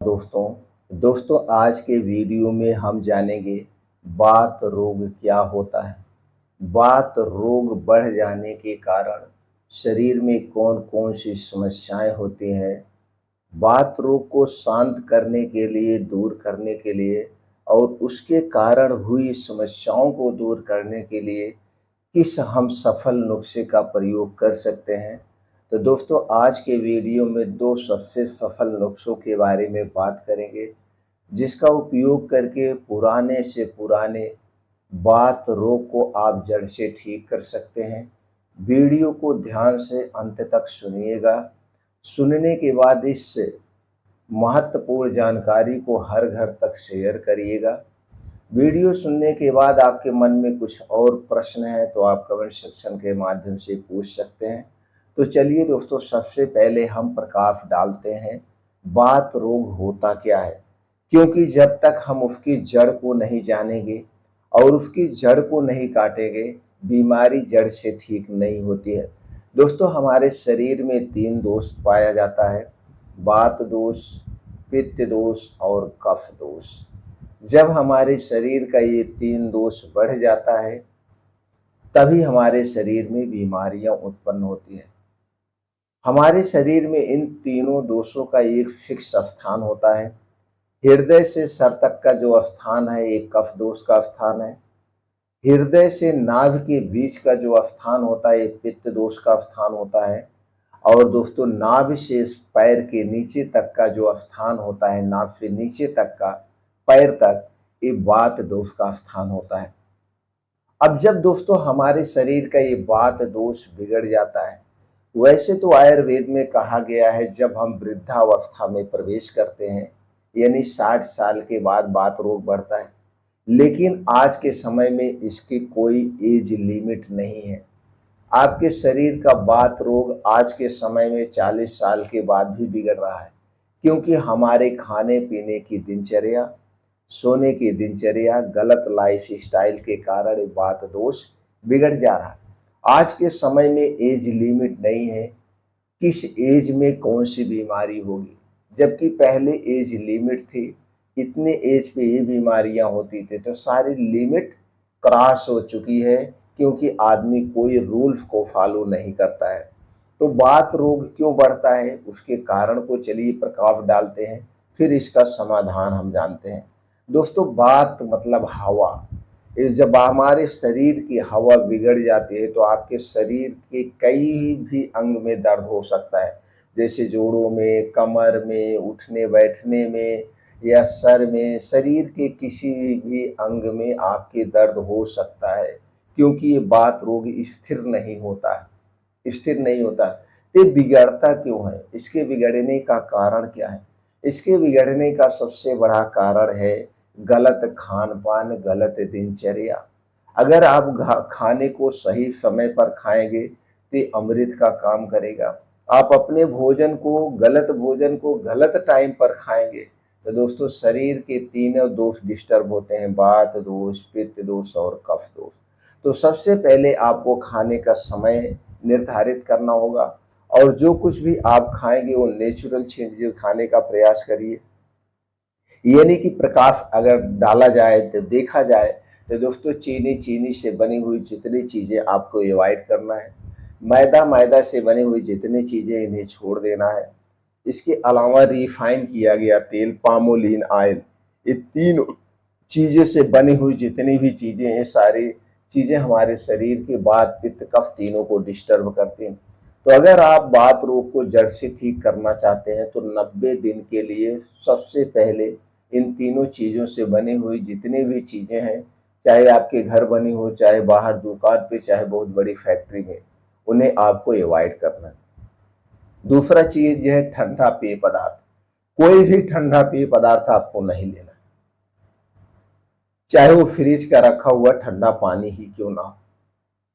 दोस्तों आज के वीडियो में हम जानेंगे वात रोग क्या होता है। वात रोग बढ़ जाने के कारण शरीर में कौन कौन सी समस्याएं होती हैं। वात रोग को शांत करने के लिए, दूर करने के लिए और उसके कारण हुई समस्याओं को दूर करने के लिए किस हम सफल नुस्खे का प्रयोग कर सकते हैं। तो दोस्तों आज के वीडियो में दो सबसे सफल नुस्खों के बारे में बात करेंगे, जिसका उपयोग करके पुराने से पुराने वात रोग को आप जड़ से ठीक कर सकते हैं। वीडियो को ध्यान से अंत तक सुनिएगा। सुनने के बाद इस महत्वपूर्ण जानकारी को हर घर तक शेयर करिएगा। वीडियो सुनने के बाद आपके मन में कुछ और प्रश्न है तो आप कमेंट सेक्शन के माध्यम से पूछ सकते हैं। तो चलिए दोस्तों, सबसे पहले हम प्रकाश डालते हैं वात रोग होता क्या है, क्योंकि जब तक हम उसकी जड़ को नहीं जानेंगे और उसकी जड़ को नहीं काटेंगे, बीमारी जड़ से ठीक नहीं होती है। दोस्तों हमारे शरीर में 3 दोष पाया जाता है, वात दोष, पित्त दोष और कफ दोष। जब हमारे शरीर का ये 3 दोष बढ़ जाता है तभी हमारे शरीर में बीमारियां उत्पन्न होती हैं। हमारे शरीर में इन तीनों दोषों का एक फिक्स स्थान होता है। हृदय से सर तक का जो स्थान है एक कफ दोष का स्थान है। हृदय से नाभि के बीच का जो स्थान होता है एक पित्त दोष का स्थान होता है। और दोस्तों नाभि से पैर के नीचे तक का जो स्थान होता है, नाभि से नीचे तक का पैर तक, ये वात दोष का स्थान होता है। अब जब दोस्तों हमारे शरीर का ये वात दोष बिगड़ जाता है, वैसे तो आयुर्वेद में कहा गया है जब हम वृद्धावस्था में प्रवेश करते हैं, यानी 60 साल के बाद वात रोग बढ़ता है। लेकिन आज के समय में इसकी कोई एज लिमिट नहीं है। आपके शरीर का वात रोग आज के समय में 40 साल के बाद भी बिगड़ रहा है, क्योंकि हमारे खाने पीने की दिनचर्या, सोने की दिनचर्या, गलत लाइफ स्टाइल के कारण वात दोष बिगड़ जा रहा है। आज के समय में एज लिमिट नहीं है, किस एज में कौन सी बीमारी होगी, जबकि पहले एज लिमिट थी। इतने एज पे ये बीमारियां होती थी, तो सारी लिमिट क्रॉस हो चुकी है, क्योंकि आदमी कोई रूल्स को फॉलो नहीं करता है। तो वात रोग क्यों बढ़ता है, उसके कारण को चलिए प्रकाश डालते हैं, फिर इसका समाधान हम जानते हैं। दोस्तों वात मतलब हवा। जब हमारे शरीर की हवा बिगड़ जाती है तो आपके शरीर के कई भी अंग में दर्द हो सकता है, जैसे जोड़ों में, कमर में, उठने बैठने में या सर में, शरीर के किसी भी अंग में आपके दर्द हो सकता है, क्योंकि ये वात रोग स्थिर नहीं होता है, स्थिर नहीं होता। तो ये बिगड़ता क्यों है, इसके बिगड़ने का कारण क्या है? इसके बिगड़ने का सबसे बड़ा कारण है गलत खान पान, गलत दिनचर्या। अगर आप खाने को सही समय पर खाएंगे तो ये अमृत का काम करेगा। आप अपने भोजन को गलत टाइम पर खाएंगे तो दोस्तों शरीर के तीनों दोष डिस्टर्ब होते हैं, वात दोष, पित्त दोष और कफ दोष। तो सबसे पहले आपको खाने का समय निर्धारित करना होगा, और जो कुछ भी आप खाएंगे वो नेचुरल चीजें खाने का प्रयास करिए। यानी कि प्रकाश अगर डाला जाए तो देखा जाए तो दोस्तों चीनी से बनी हुई जितनी चीज़ें आपको अवॉइड करना है। मैदा से बनी हुई जितनी चीज़ें इन्हें छोड़ देना है। इसके अलावा रिफाइन किया गया तेल, पामोलिन ऑयल, ये तीन चीज़ें से बनी हुई जितनी भी चीज़ें हैं, सारी चीज़ें हमारे शरीर के वात, पित्त, कफ तीनों को डिस्टर्ब करती हैं। तो अगर आप वात रोग को जड़ से ठीक करना चाहते हैं तो 90 दिन के लिए सबसे पहले इन तीनों चीज़ों से बनी हुई जितनी भी चीज़ें हैं, चाहे आपके घर बनी हो, चाहे बाहर दुकान पे, चाहे बहुत बड़ी फैक्ट्री में, उन्हें आपको अवॉइड करना है। दूसरा चीज़ यह है ठंडा पेय पदार्थ। कोई भी ठंडा पेय पदार्थ आपको नहीं लेना, चाहे वो फ्रिज का रखा हुआ ठंडा पानी ही क्यों ना हो।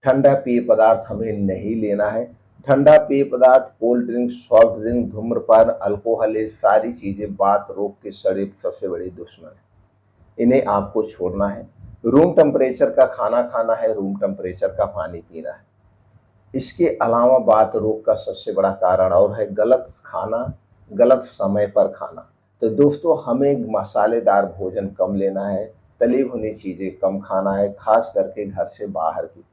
ठंडा पेय पदार्थ हमें नहीं लेना है। ठंडा पेय पदार्थ, कोल्ड ड्रिंक, सॉफ्ट ड्रिंक, धूम्रपान, अल्कोहल, ये सारी चीज़ें वात रोग के सबसे बड़ी दुश्मन है, इन्हें आपको छोड़ना है। रूम टेम्परेचर का खाना खाना है, रूम टेम्परेचर का पानी पीना है। इसके अलावा वात रोग का सबसे बड़ा कारण और है गलत खाना, गलत समय पर खाना। तो दोस्तों हमें मसालेदार भोजन कम लेना है, तली भुनी चीज़ें कम खाना है, खास करके घर से बाहर की।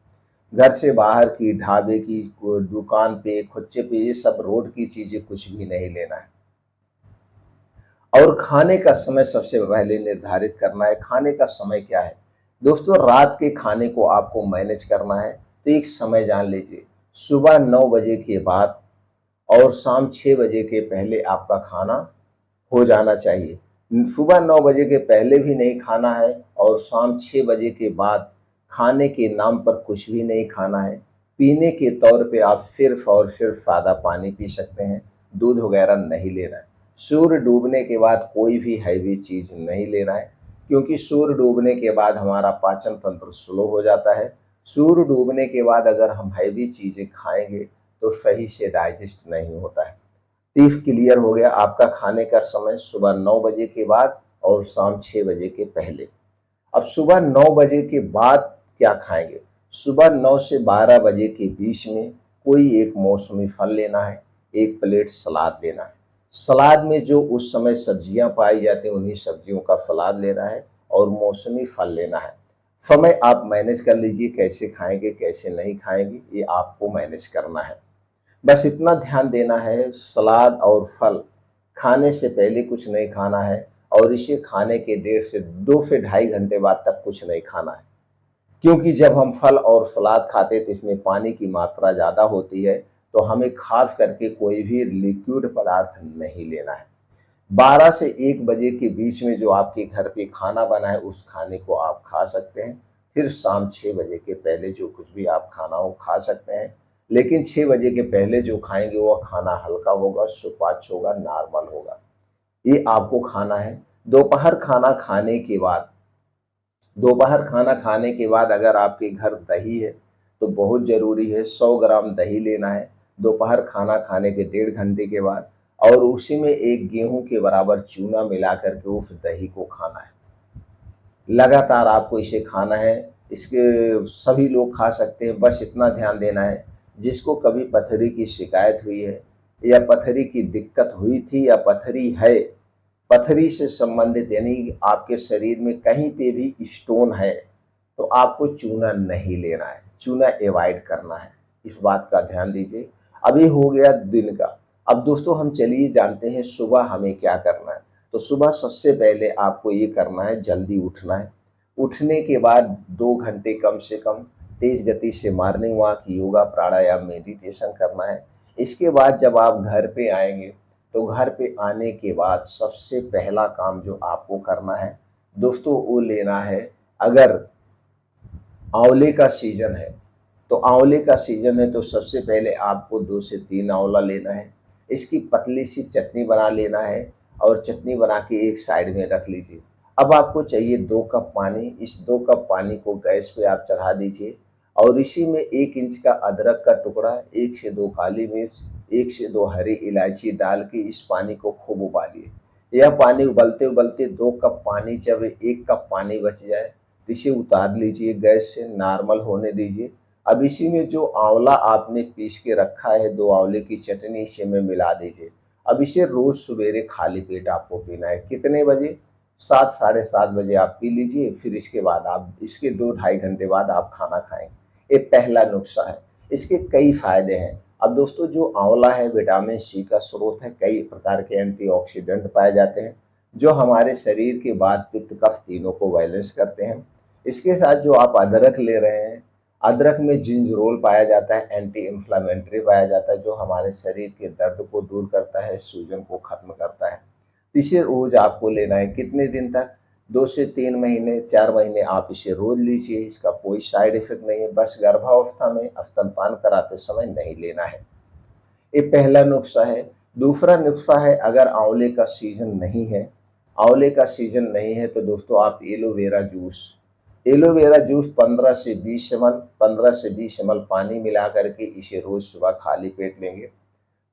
घर से बाहर की, ढाबे की, दुकान पे, खुच्चे पे, ये सब रोड की चीज़ें कुछ भी नहीं लेना है। और खाने का समय सबसे पहले निर्धारित करना है। खाने का समय क्या है? दोस्तों रात के खाने को आपको मैनेज करना है, तो एक समय जान लीजिए। सुबह 9 बजे के बाद और शाम 6 बजे के पहले आपका खाना हो जाना चाहिए। सुबह 9 बजे के पहले भी नहीं खाना है और शाम 6 बजे के बाद खाने के नाम पर कुछ भी नहीं खाना है। पीने के तौर पे आप सिर्फ़ और सिर्फ़ सादा पानी पी सकते हैं, दूध वगैरह नहीं लेना है। सूर्य डूबने के बाद कोई भी हैवी चीज़ नहीं लेना है, क्योंकि सूर्य डूबने के बाद हमारा पाचन तंत्र स्लो हो जाता है। सूर्य डूबने के बाद अगर हम हैवी चीज़ें खाएँगे तो सही से डाइजेस्ट नहीं होता है। तीस क्लियर हो गया आपका खाने का समय सुबह 9 बजे के बाद और शाम 6 बजे के पहले। अब सुबह 9 बजे के बाद क्या खाएँगे? सुबह 9 से 12 बजे के बीच में कोई एक मौसमी फल लेना है, 1 प्लेट सलाद लेना है। सलाद में जो उस समय सब्जियाँ पाई जाती हैं उन्हीं सब्जियों का सलाद लेना है और मौसमी फल लेना है। समय आप मैनेज कर लीजिए, कैसे खाएँगे, कैसे नहीं खाएँगे, ये आपको मैनेज करना है। बस इतना ध्यान देना है, सलाद और फल खाने से पहले कुछ नहीं खाना है और इसे खाने के 2 से ढाई घंटे बाद तक कुछ नहीं खाना है। क्योंकि जब हम फल और सलाद खाते हैं तो इसमें पानी की मात्रा ज़्यादा होती है, तो हमें खास करके कोई भी लिक्विड पदार्थ नहीं लेना है। 12 से 1 बजे के बीच में जो आपके घर पे खाना बना है उस खाने को आप खा सकते हैं। फिर शाम 6 बजे के पहले जो कुछ भी आप खाना हो खा सकते हैं। लेकिन 6 बजे के पहले जो खाएँगे वो खाना हल्का होगा, सुपाच्य होगा, नॉर्मल होगा। ये आपको खाना है। दोपहर खाना खाने के बाद दोपहर खाना खाने के बाद अगर आपके घर दही है, तो बहुत ज़रूरी है 100 ग्राम दही लेना है, दोपहर खाना खाने के 1.5 घंटे के बाद और उसी में 1 गेहूँ के बराबर चूना मिला कर के उस दही को खाना है। लगातार आपको इसे खाना है, इसके सभी लोग खा सकते हैं, बस इतना ध्यान देना है, जिसको कभी पथरी की शिकायत हुई है या पथरी की दिक्कत हुई थी या पथरी है, पथरी से संबंधित यानी आपके शरीर में कहीं पे भी स्टोन है, तो आपको चूना नहीं लेना है, चूना अवॉइड करना है। इस बात का ध्यान दीजिए। अब ये हो गया दिन का। अब दोस्तों हम चलिए जानते हैं सुबह हमें क्या करना है। तो सुबह सबसे पहले आपको ये करना है, जल्दी उठना है। उठने के बाद 2 घंटे कम से कम तेज़ गति से मॉर्निंग वॉक, योगा, प्राणायाम, मेडिटेशन करना है। इसके बाद जब आप घर पे आएँगे, तो घर पे आने के बाद सबसे पहला काम जो आपको करना है, दोस्तों वो लेना है, अगर आंवले का सीज़न है, तो आंवले का सीज़न है तो सबसे पहले आपको 2 से 3 आंवला लेना है। इसकी पतली सी चटनी बना लेना है और चटनी बना के एक साइड में रख लीजिए। अब आपको चाहिए 2 कप पानी, इस 2 कप पानी को गैस पे आप चढ़ा दीजिए और इसी में 1 इंच का अदरक का टुकड़ा, 1 से 2 काली मिर्च, 1 से 2 हरी इलायची डाल के इस पानी को खूब उबालिए। यह पानी उबलते-उबलते 2 कप पानी, जब 1 कप पानी बच जाए, इसे उतार लीजिए, गैस से नॉर्मल होने दीजिए। अब इसी में जो आंवला आपने पीस के रखा है, 2 आंवले की चटनी इसी में मिला दीजिए। अब इसे रोज़ सवेरे खाली पेट आपको पीना है। कितने बजे? 7 साढ़े 7 बजे आप पी लीजिए, फिर इसके बाद आप इसके 2 ढाई घंटे बाद आप खाना खाएँगे। ये पहला नुस्खा है। इसके कई फ़ायदे हैं। अब दोस्तों जो आंवला है विटामिन सी का स्रोत है, कई प्रकार के एंटीऑक्सीडेंट पाए जाते हैं, जो हमारे शरीर के वात, पित्त, कफ तीनों को बैलेंस करते हैं। इसके साथ जो आप अदरक ले रहे हैं, अदरक में जिंजरोल पाया जाता है, एंटी इन्फ्लेमेटरी पाया जाता है, जो हमारे शरीर के दर्द को दूर करता है, सूजन को खत्म करता है। इसे रोज आपको लेना है। कितने दिन तक? 2 से 3 महीने, 4 महीने आप इसे रोज लीजिए। इसका कोई साइड इफेक्ट नहीं है, बस गर्भावस्था में स्तनपान कराते समय नहीं लेना है। ये पहला नुस्खा है। दूसरा नुस्खा है, अगर आंवले का सीजन नहीं है, आंवले का सीजन नहीं है, तो दोस्तों आप एलोवेरा जूस 15 से 20 ml 15 से 20 ml पानी मिला करके इसे रोज सुबह खाली पेट लेंगे।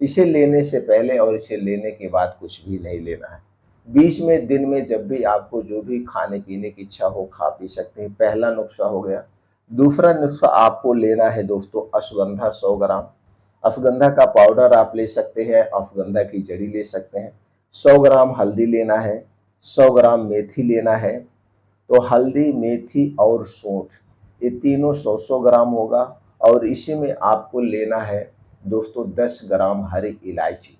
इसे लेने से पहले और इसे लेने के बाद कुछ भी नहीं लेना है। बीच में दिन में जब भी आपको जो भी खाने पीने की इच्छा हो खा पी सकते हैं। पहला नुस्खा हो गया। दूसरा नुस्खा आपको लेना है दोस्तों, अश्वगंधा 100 ग्राम। अश्वगंधा का पाउडर आप ले सकते हैं, अश्वगंधा की जड़ी ले सकते हैं। 100 ग्राम हल्दी लेना है, 100 ग्राम मेथी लेना है। तो हल्दी, मेथी और सूंठ ये तीनों 100-100 ग्राम होगा। और इसी में आपको लेना है दोस्तों 10 ग्राम हरी इलायची।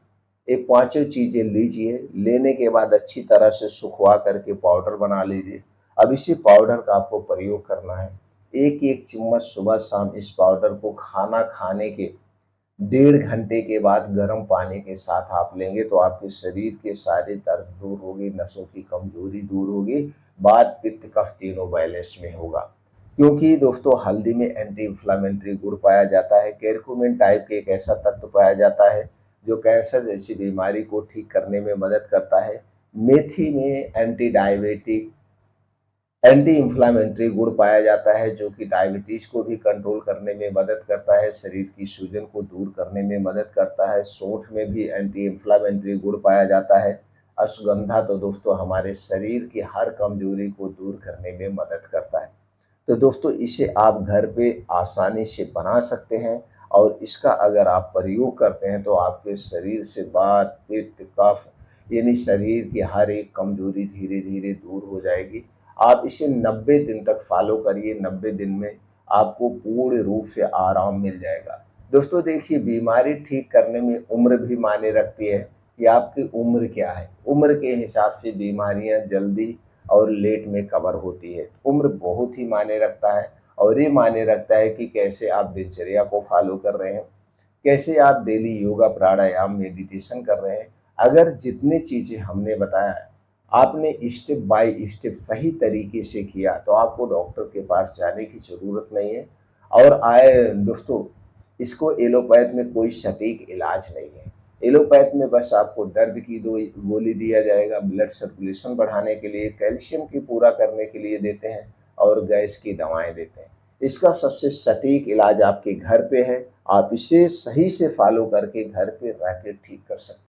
ये पांचों चीज़ें लीजिए। लेने के बाद अच्छी तरह से सुखवा करके पाउडर बना लीजिए। अब इसी पाउडर का आपको प्रयोग करना है। एक एक चम्मच सुबह शाम इस पाउडर को खाना खाने के 1.5 घंटे के बाद गर्म पानी के साथ आप लेंगे तो आपके शरीर के सारे दर्द दूर होगी, नसों की कमजोरी दूर होगी, वात पित्त कफ तीनों बैलेंस में होगा। क्योंकि दोस्तों हल्दी में एंटी इंफ्लेमेटरी गुण पाया जाता है। कैरक्यूमिन टाइप के एक ऐसा तत्व पाया जाता है जो कैंसर जैसी बीमारी को ठीक करने में मदद करता है। मेथी में एंटी डायबिटिक, एंटी इंफ्लेमेटरी गुण पाया जाता है जो कि डायबिटीज को भी कंट्रोल करने में मदद करता है, शरीर की सूजन को दूर करने में मदद करता है। सूंठ में भी एंटी इंफ्लेमेटरी गुण पाया जाता है। अश्वगंधा तो दोस्तों हमारे शरीर की हर कमजोरी को दूर करने में मदद करता है। तो दोस्तों इसे आप घर पे आसानी से बना सकते हैं और इसका अगर आप प्रयोग करते हैं तो आपके शरीर से वात पित्त कफ यानी शरीर की हर एक कमजोरी धीरे धीरे दूर हो जाएगी। आप इसे 90 दिन तक फॉलो करिए। 90 दिन में आपको पूर्ण रूप से आराम मिल जाएगा। दोस्तों देखिए, बीमारी ठीक करने में उम्र भी मायने रखती है कि आपकी उम्र क्या है। उम्र के हिसाब से बीमारियां जल्दी और लेट में कवर होती है। उम्र बहुत ही मायने रखता है और ये मायने रखता है कि कैसे आप दिनचर्या को फॉलो कर रहे हैं, कैसे आप डेली योगा प्राणायाम मेडिटेशन कर रहे हैं। अगर जितनी चीज़ें हमने बताया है आपने स्टेप बाय स्टेप सही तरीके से किया तो आपको डॉक्टर के पास जाने की ज़रूरत नहीं है। और आए दोस्तों, इसको एलोपैथ में कोई सटीक इलाज नहीं है। एलोपैथ में बस आपको दर्द की दो गोली दिया जाएगा, ब्लड सर्कुलेशन बढ़ाने के लिए, कैल्शियम की पूरा करने के लिए देते हैं और गैस की दवाएं देते हैं। इसका सबसे सटीक इलाज आपके घर पे है। आप इसे सही से फॉलो करके घर पे रह के ठीक कर सकते हैं।